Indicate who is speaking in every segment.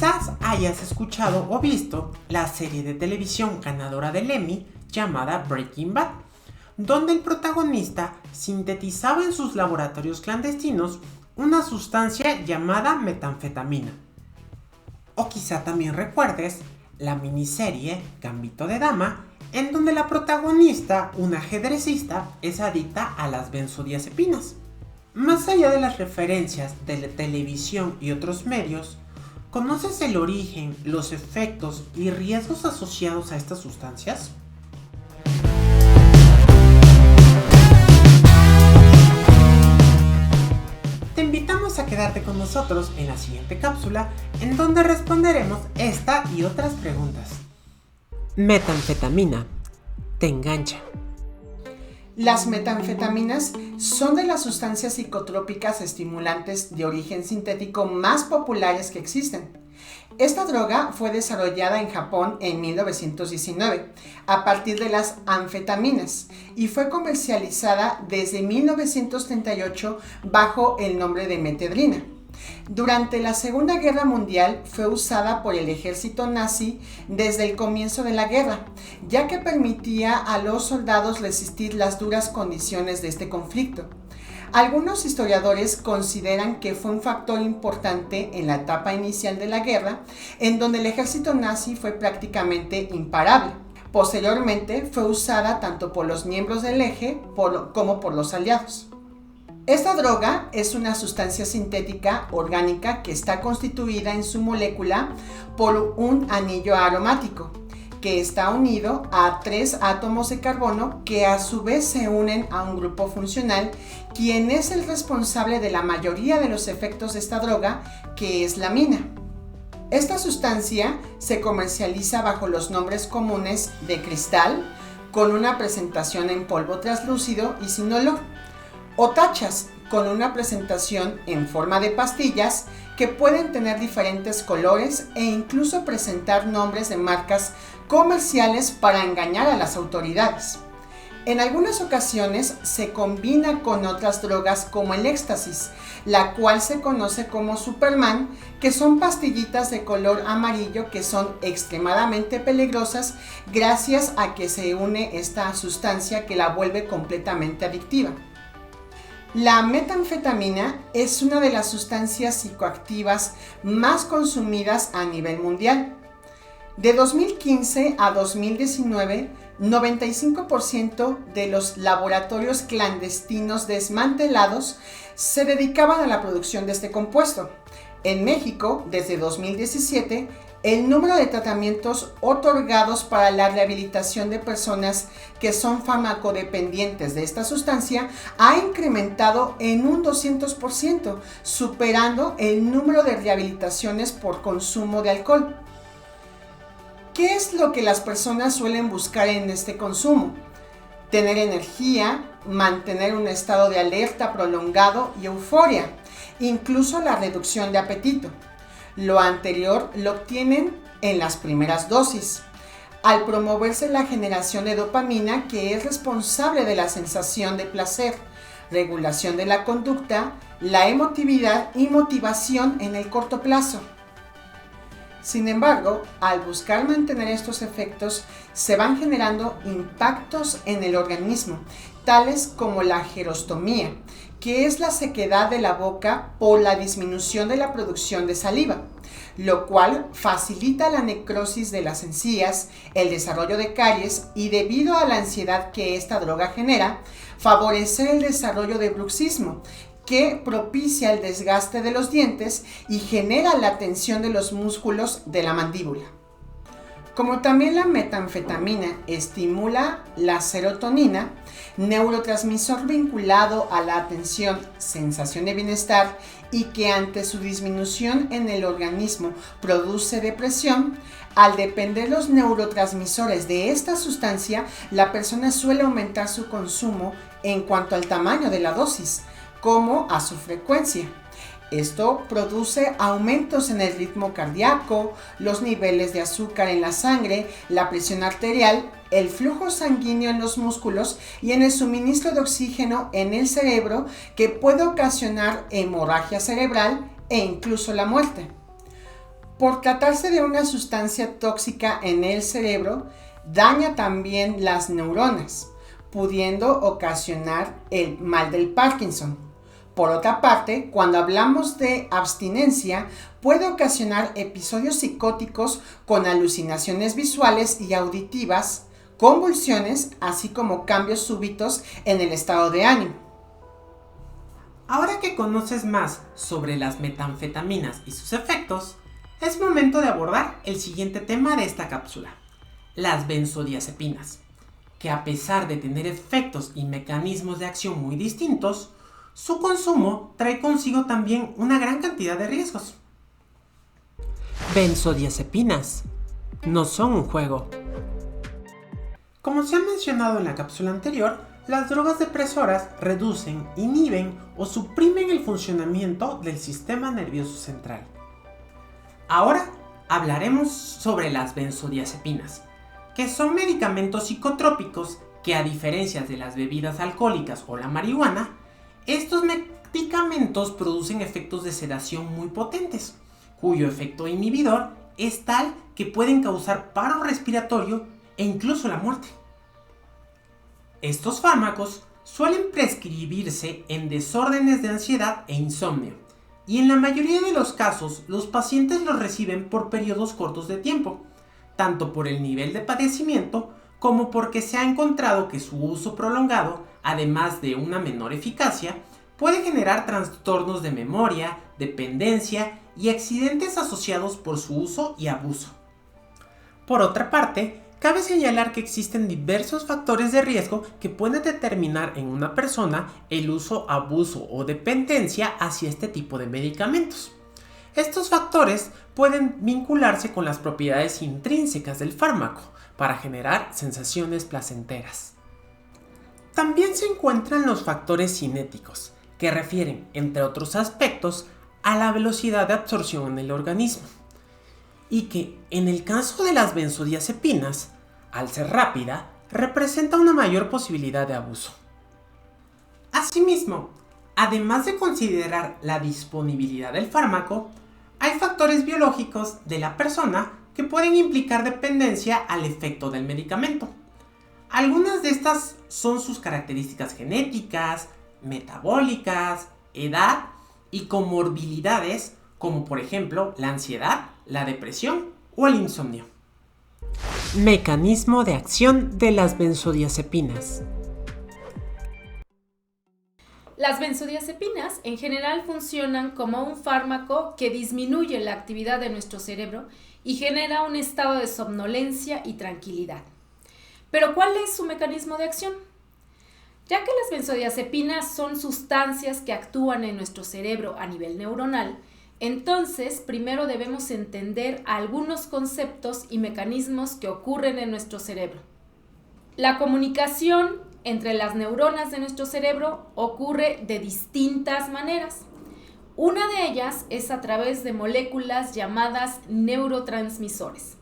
Speaker 1: Quizás hayas escuchado o visto la serie de televisión ganadora del Emmy llamada Breaking Bad, donde el protagonista sintetizaba en sus laboratorios clandestinos una sustancia llamada metanfetamina. O quizá también recuerdes la miniserie Gambito de Dama, en donde la protagonista, una ajedrecista, es adicta a las benzodiazepinas. Más allá de las referencias de la televisión y otros medios, ¿conoces el origen, los efectos y riesgos asociados a estas sustancias? Te invitamos a quedarte con nosotros en la siguiente cápsula, en donde responderemos esta y otras preguntas. Metanfetamina. ¿Te engancha?
Speaker 2: Las metanfetaminas son de las sustancias psicotrópicas estimulantes de origen sintético más populares que existen. Esta droga fue desarrollada en Japón en 1919 a partir de las anfetaminas y fue comercializada desde 1938 bajo el nombre de metedrina. Durante la Segunda Guerra Mundial fue usada por el ejército nazi desde el comienzo de la guerra, ya que permitía a los soldados resistir las duras condiciones de este conflicto. Algunos historiadores consideran que fue un factor importante en la etapa inicial de la guerra, en donde el ejército nazi fue prácticamente imparable. Posteriormente fue usada tanto por los miembros del eje como por los aliados. Esta droga es una sustancia sintética orgánica que está constituida en su molécula por un anillo aromático, que está unido a 3 átomos de carbono que a su vez se unen a un grupo funcional, quien es el responsable de la mayoría de los efectos de esta droga, que es la mina. Esta sustancia se comercializa bajo los nombres comunes de cristal, con una presentación en polvo translúcido y sin olor, o tachas, con una presentación en forma de pastillas que pueden tener diferentes colores e incluso presentar nombres de marcas comerciales para engañar a las autoridades. En algunas ocasiones se combina con otras drogas como el éxtasis, la cual se conoce como Superman, que son pastillitas de color amarillo que son extremadamente peligrosas gracias a que se une esta sustancia que la vuelve completamente adictiva. La metanfetamina es una de las sustancias psicoactivas más consumidas a nivel mundial. De 2015 a 2019, 95% de los laboratorios clandestinos desmantelados se dedicaban a la producción de este compuesto. En México, desde 2017, el número de tratamientos otorgados para la rehabilitación de personas que son farmacodependientes de esta sustancia ha incrementado en un 200%, superando el número de rehabilitaciones por consumo de alcohol. ¿Qué es lo que las personas suelen buscar en este consumo? Tener energía, mantener un estado de alerta prolongado y euforia, incluso la reducción de apetito. Lo anterior lo obtienen en las primeras dosis, al promoverse la generación de dopamina, que es responsable de la sensación de placer, regulación de la conducta, la emotividad y motivación en el corto plazo. Sin embargo, al buscar mantener estos efectos, se van generando impactos en el organismo, tales como la gerostomía, que es la sequedad de la boca por la disminución de la producción de saliva, lo cual facilita la necrosis de las encías, el desarrollo de caries y, debido a la ansiedad que esta droga genera, favorece el desarrollo de bruxismo, que propicia el desgaste de los dientes y genera la tensión de los músculos de la mandíbula. Como también la metanfetamina estimula la serotonina, neurotransmisor vinculado a la atención, sensación de bienestar y que ante su disminución en el organismo produce depresión, al depender los neurotransmisores de esta sustancia, la persona suele aumentar su consumo en cuanto al tamaño de la dosis, como a su frecuencia. Esto produce aumentos en el ritmo cardíaco, los niveles de azúcar en la sangre, la presión arterial, el flujo sanguíneo en los músculos y en el suministro de oxígeno en el cerebro, que puede ocasionar hemorragia cerebral e incluso la muerte. Por tratarse de una sustancia tóxica en el cerebro, daña también las neuronas, pudiendo ocasionar el mal del Parkinson. Por otra parte, cuando hablamos de abstinencia, puede ocasionar episodios psicóticos con alucinaciones visuales y auditivas, convulsiones, así como cambios súbitos en el estado de ánimo.
Speaker 1: Ahora que conoces más sobre las metanfetaminas y sus efectos, es momento de abordar el siguiente tema de esta cápsula, las benzodiazepinas, que a pesar de tener efectos y mecanismos de acción muy distintos, su consumo trae consigo también una gran cantidad de riesgos. Benzodiazepinas no son un juego. Como se ha mencionado en la cápsula anterior, las drogas depresoras reducen, inhiben o suprimen el funcionamiento del sistema nervioso central. Ahora hablaremos sobre las benzodiazepinas, que son medicamentos psicotrópicos que, a diferencia de las bebidas alcohólicas o la marihuana, estos medicamentos producen efectos de sedación muy potentes, cuyo efecto inhibidor es tal que pueden causar paro respiratorio e incluso la muerte. Estos fármacos suelen prescribirse en desórdenes de ansiedad e insomnio, y en la mayoría de los casos los pacientes los reciben por periodos cortos de tiempo, tanto por el nivel de padecimiento como porque se ha encontrado que su uso prolongado, además de una menor eficacia, puede generar trastornos de memoria, dependencia y accidentes asociados por su uso y abuso. Por otra parte, cabe señalar que existen diversos factores de riesgo que pueden determinar en una persona el uso, abuso o dependencia hacia este tipo de medicamentos. Estos factores pueden vincularse con las propiedades intrínsecas del fármaco para generar sensaciones placenteras. También se encuentran los factores cinéticos, que refieren, entre otros aspectos, a la velocidad de absorción en el organismo, y que, en el caso de las benzodiazepinas, al ser rápida, representa una mayor posibilidad de abuso. Asimismo, además de considerar la disponibilidad del fármaco, hay factores biológicos de la persona que pueden implicar dependencia al efecto del medicamento. Algunas de estas son sus características genéticas, metabólicas, edad y comorbilidades, como por ejemplo la ansiedad, la depresión o el insomnio. Mecanismo de acción de las benzodiazepinas.
Speaker 3: Las benzodiazepinas en general funcionan como un fármaco que disminuye la actividad de nuestro cerebro y genera un estado de somnolencia y tranquilidad. Pero ¿cuál es su mecanismo de acción? Ya que las benzodiazepinas son sustancias que actúan en nuestro cerebro a nivel neuronal, entonces primero debemos entender algunos conceptos y mecanismos que ocurren en nuestro cerebro. La comunicación entre las neuronas de nuestro cerebro ocurre de distintas maneras. Una de ellas es a través de moléculas llamadas neurotransmisores.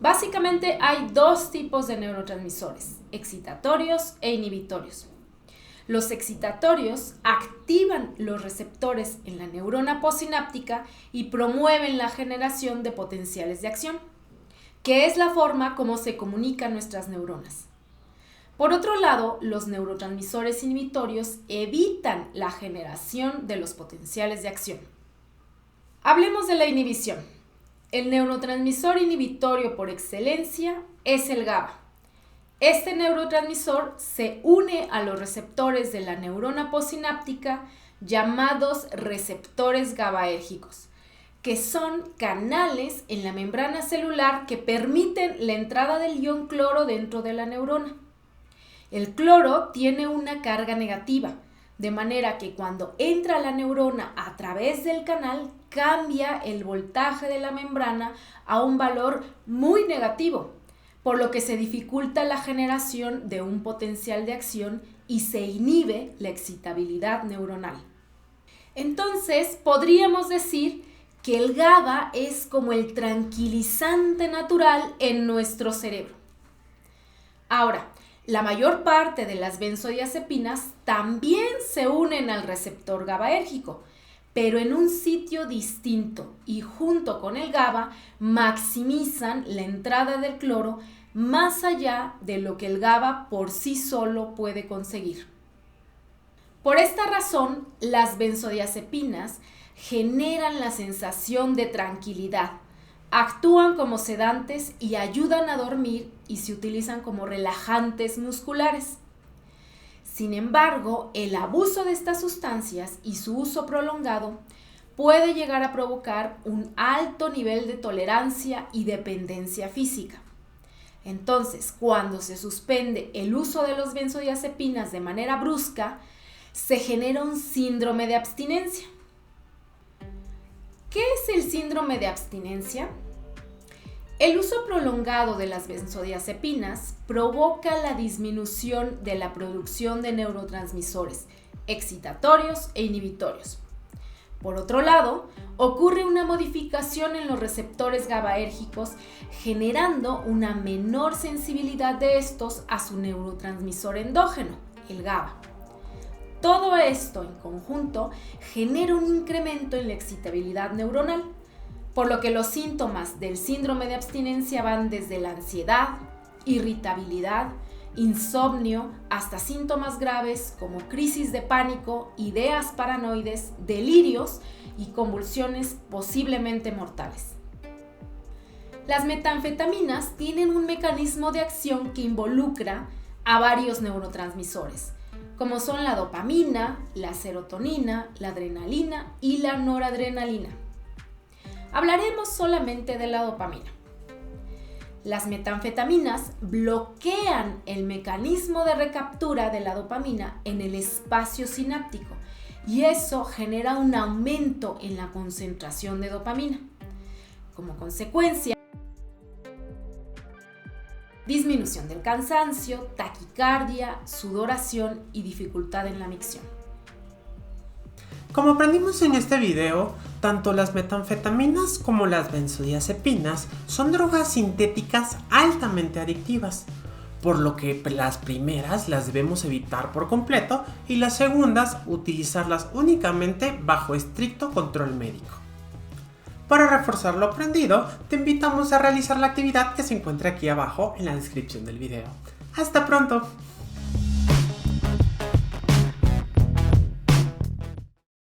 Speaker 3: Básicamente hay dos tipos de neurotransmisores, excitatorios e inhibitorios. Los excitatorios activan los receptores en la neurona postsináptica y promueven la generación de potenciales de acción, que es la forma como se comunican nuestras neuronas. Por otro lado, los neurotransmisores inhibitorios evitan la generación de los potenciales de acción. Hablemos de la inhibición. El neurotransmisor inhibitorio por excelencia es el GABA. Este neurotransmisor se une a los receptores de la neurona postsináptica llamados receptores GABAérgicos, que son canales en la membrana celular que permiten la entrada del ion cloro dentro de la neurona. El cloro tiene una carga negativa, de manera que cuando entra a la neurona a través del canal, cambia el voltaje de la membrana a un valor muy negativo, por lo que se dificulta la generación de un potencial de acción y se inhibe la excitabilidad neuronal. Entonces, podríamos decir que el GABA es como el tranquilizante natural en nuestro cerebro. Ahora, la mayor parte de las benzodiazepinas también se unen al receptor GABAérgico, pero en un sitio distinto y junto con el GABA maximizan la entrada del cloro más allá de lo que el GABA por sí solo puede conseguir. Por esta razón, las benzodiazepinas generan la sensación de tranquilidad, actúan como sedantes y ayudan a dormir y se utilizan como relajantes musculares. Sin embargo, el abuso de estas sustancias y su uso prolongado puede llegar a provocar un alto nivel de tolerancia y dependencia física. Entonces, cuando se suspende el uso de los benzodiazepinas de manera brusca, se genera un síndrome de abstinencia. ¿Qué es el síndrome de abstinencia? El uso prolongado de las benzodiazepinas provoca la disminución de la producción de neurotransmisores excitatorios e inhibitorios. Por otro lado, ocurre una modificación en los receptores GABAérgicos, generando una menor sensibilidad de estos a su neurotransmisor endógeno, el GABA. Todo esto en conjunto genera un incremento en la excitabilidad neuronal, por lo que los síntomas del síndrome de abstinencia van desde la ansiedad, irritabilidad, insomnio, hasta síntomas graves como crisis de pánico, ideas paranoides, delirios y convulsiones posiblemente mortales. Las metanfetaminas tienen un mecanismo de acción que involucra a varios neurotransmisores, como son la dopamina, la serotonina, la adrenalina y la noradrenalina. Hablaremos solamente de la dopamina. Las metanfetaminas bloquean el mecanismo de recaptura de la dopamina en el espacio sináptico y eso genera un aumento en la concentración de dopamina. Como consecuencia, disminución del cansancio, taquicardia, sudoración y dificultad en la micción.
Speaker 1: Como aprendimos en este video, tanto las metanfetaminas como las benzodiazepinas son drogas sintéticas altamente adictivas, por lo que las primeras las debemos evitar por completo y las segundas utilizarlas únicamente bajo estricto control médico. Para reforzar lo aprendido, te invitamos a realizar la actividad que se encuentra aquí abajo en la descripción del video. ¡Hasta pronto!